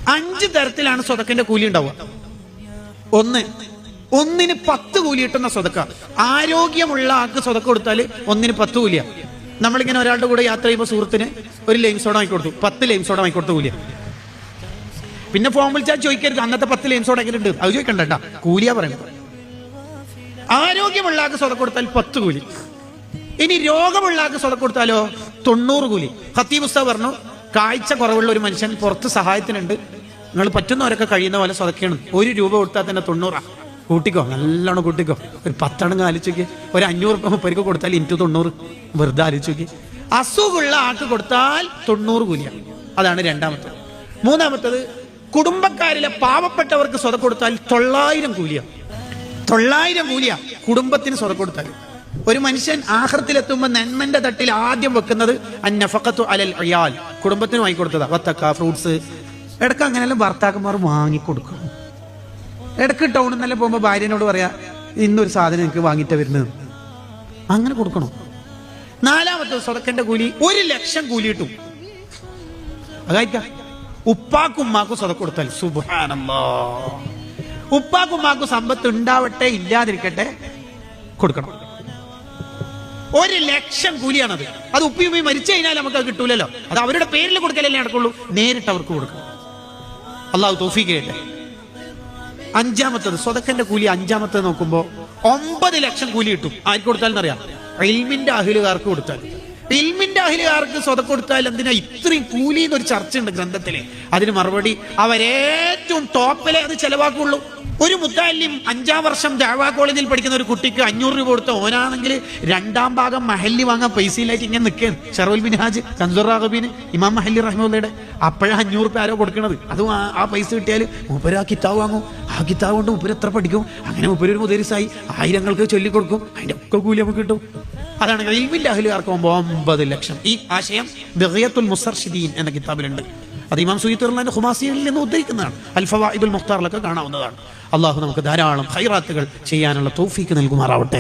5 തരത്തിലാണ് സ്വതക്കന്റെ കൂലി ഉണ്ടാവുക. ഒന്നിന് 10 കൂലി കിട്ടുന്ന സ്വതക്ക. ആരോഗ്യമുള്ള ആൾക്ക് സ്വതക്ക കൊടുത്താൽ ഒന്നിന് 10 കൂലിയ. നമ്മളിങ്ങനെ ഒരാളുടെ കൂടെ യാത്ര ചെയ്യുമ്പോൾ സുഹൃത്തിന് ഒരു ലൈം സോഡ വാങ്ങിക്കൊടുത്തു, 10 ലൈം സോഡ വാങ്ങിക്കൊടുത്ത കൂലിയ. പിന്നെ ഫോൺ വിളിച്ചാൽ ചോദിക്കരുത് അന്നത്തെ 10 ലൈം സോഡ എങ്ങനെ ഉണ്ട്, അത് ചോദിക്കണ്ട കേട്ടാ, കൂലിയാ പറയുന്നത്. ആരോഗ്യമുള്ള ആൾക്ക് സ്വതക്ക കൊടുത്താൽ 10 കൂലി. ഇനി രോഗമുള്ള ആൾക്ക് സ്വതക്ക കൊടുത്താലോ 90 കൂലി. ഖത്തീബ് ഉസ്താദ് പറഞ്ഞു, കാഴ്ച കുറവുള്ള ഒരു മനുഷ്യൻ പുറത്ത് സഹായത്തിനുണ്ട്, നിങ്ങൾ പറ്റുന്നവരൊക്കെ കഴിയുന്ന പോലെ സ്വതക്കാണ്. 1 രൂപ കൊടുത്താൽ തന്നെ 90. കൂട്ടിക്കോ, നല്ലോണം കൂട്ടിക്കോ. ഒരു 10 എണ്ണം ആലോചിക്ക്. ഒരു 500 രൂപ മുപ്പർക്ക് കൊടുത്താൽ ഇൻറ്റു 90 വെറുതെ ആലോചിക്ക്. അസുഖമുള്ള ആൾക്ക് കൊടുത്താൽ 90 കൂലിയ. അതാണ് രണ്ടാമത്തത്. മൂന്നാമത്തത്, കുടുംബക്കാരിലെ പാവപ്പെട്ടവർക്ക് സ്വതക്ക കൊടുത്താൽ 900 കൂലിയ. 900 കൂലിയ കുടുംബത്തിന് സ്വതക്ക കൊടുത്താൽ. ഒരു മനുഷ്യൻ ആഖിറത്തിലെത്തുമ്പോൾ നന്മന്റെ തട്ടിൽ ആദ്യം വെക്കുന്നത് അന്നഫഖത്തു അലൽ ഇയാൽ, കുടുംബത്തിന് വാങ്ങിക്കൊടുത്തതാ. വത്തക്ക, ഫ്രൂട്ട്സ്. ഇടക്ക് അങ്ങനെയെല്ലാം ഭർത്താക്കന്മാർ വാങ്ങിക്കൊടുക്കും. ഇടക്ക് ടൗണിൽ നിന്നെല്ലാം പോകുമ്പോൾ ഭാര്യനോട് പറയാ, ഇന്നൊരു സാധനം എനിക്ക് വാങ്ങിയിട്ട് വരുന്നത്, അങ്ങനെ കൊടുക്കണം. നാലാമത്തെ സ്വതക്കന്റെ കൂലി 1 ലക്ഷം കൂലി കിട്ടും. അതായിരിക്കാം ഉപ്പാക്കും ഉമ്മാക്കും സ്വതക്ക കൊടുത്താൽ. സുബ്ഹാനല്ലാഹ്. ഉപ്പാക്കും ഉമ്മാക്കും സമ്പത്ത് ഉണ്ടാവട്ടെ ഇല്ലാതിരിക്കട്ടെ കൊടുക്കണം. 1 ലക്ഷം കൂലിയാണത്. അത് ഉപ്പിയും മരിച്ചു കഴിഞ്ഞാൽ നമുക്ക് അത് കിട്ടൂലല്ലോ. അത് അവരുടെ പേരിൽ കൊടുക്കലല്ലേ നടക്കുള്ളൂ, നേരിട്ട് അവർക്ക് കൊടുക്കണം. അള്ളാഹു തൗഫീഖ് ചെയ്യട്ടെ. അഞ്ചാമത്തത് സ്വതക്കന്റെ കൂലി. അഞ്ചാമത്തത് നോക്കുമ്പോ 9 ലക്ഷം കൂലി കിട്ടും. ആർക്ക് കൊടുത്താലെന്നറിയാം? ഇൽമിന്റെ അഹ്ലുകാർക്ക് കൊടുത്താൽ. ഇൽമിന്റെ അഹ്ലുകാർക്ക് സ്വതക്ക കൊടുത്താൽ എന്തിനാ ഇത്രയും കൂലി എന്നൊരു ചർച്ച ഉണ്ട് ഗ്രന്ഥത്തില്. അതിന് മറുപടി, അവരേറ്റവും ടോപ്പിലെ അത് ചെലവാക്കുള്ളൂ. ഒരു മുത്തഅല്ലിം 5-ാം വർഷം ദഅവാ കോളേജിൽ പഠിക്കുന്ന ഒരു കുട്ടിക്ക് 500 രൂപ കൊടുത്ത ഓനാണെങ്കിൽ 2ാം ഭാഗം മഹല്ലി വാങ്ങാൻ പൈസയിലായിട്ട് ഇങ്ങനെ നിൽക്കുകയാണ്. ഷറഫുൽ മിൻഹാജ്, കൻസുർ റാഗബീന്, ഇമാം മഹല്ലി റഹ്മത്തുള്ളാഹിയുടെ അപ്പോഴാ 500 രൂപ ആരോ കൊടുക്കണത്. അതും ആ പൈസ കിട്ടിയാൽ മൂപ്പര് ആ കിതാബ് വാങ്ങും. ആ കിതാബ് കൊണ്ട് മൂപ്പര് എത്ര പഠിക്കും. അങ്ങനെ മൂപ്പര് ഒരു മുദരിസായി ആയിരങ്ങൾക്ക് ചൊല്ലിക്കൊടുക്കും. അതിന്റെ ഒക്കെ കൂലി നമുക്ക് കിട്ടും. അതാണ് ഇൽമിന്റെ അഹ്ലുകാർക്ക് 9 ലക്ഷം. ഈ ആശയം ബിഗ്യത്തുൽ മുസ്തർശിദീൻ എന്ന കിതാബിലുണ്ട്. അത് ഇമാം സുയൂത്തി ഖുമാസിയിൽ നിന്ന് ഉദ്ധരിക്കുന്നതാണ്. അൽ ഫവായിദുൽ മുഖ്താറിലൊക്കെ കാണാവുന്നതാണ്. അള്ളാഹു നമുക്ക് ധാരാളം ഖൈറാത്തുകൾ ചെയ്യാനുള്ള തൗഫീക്ക് നൽകുമാറാവട്ടെ.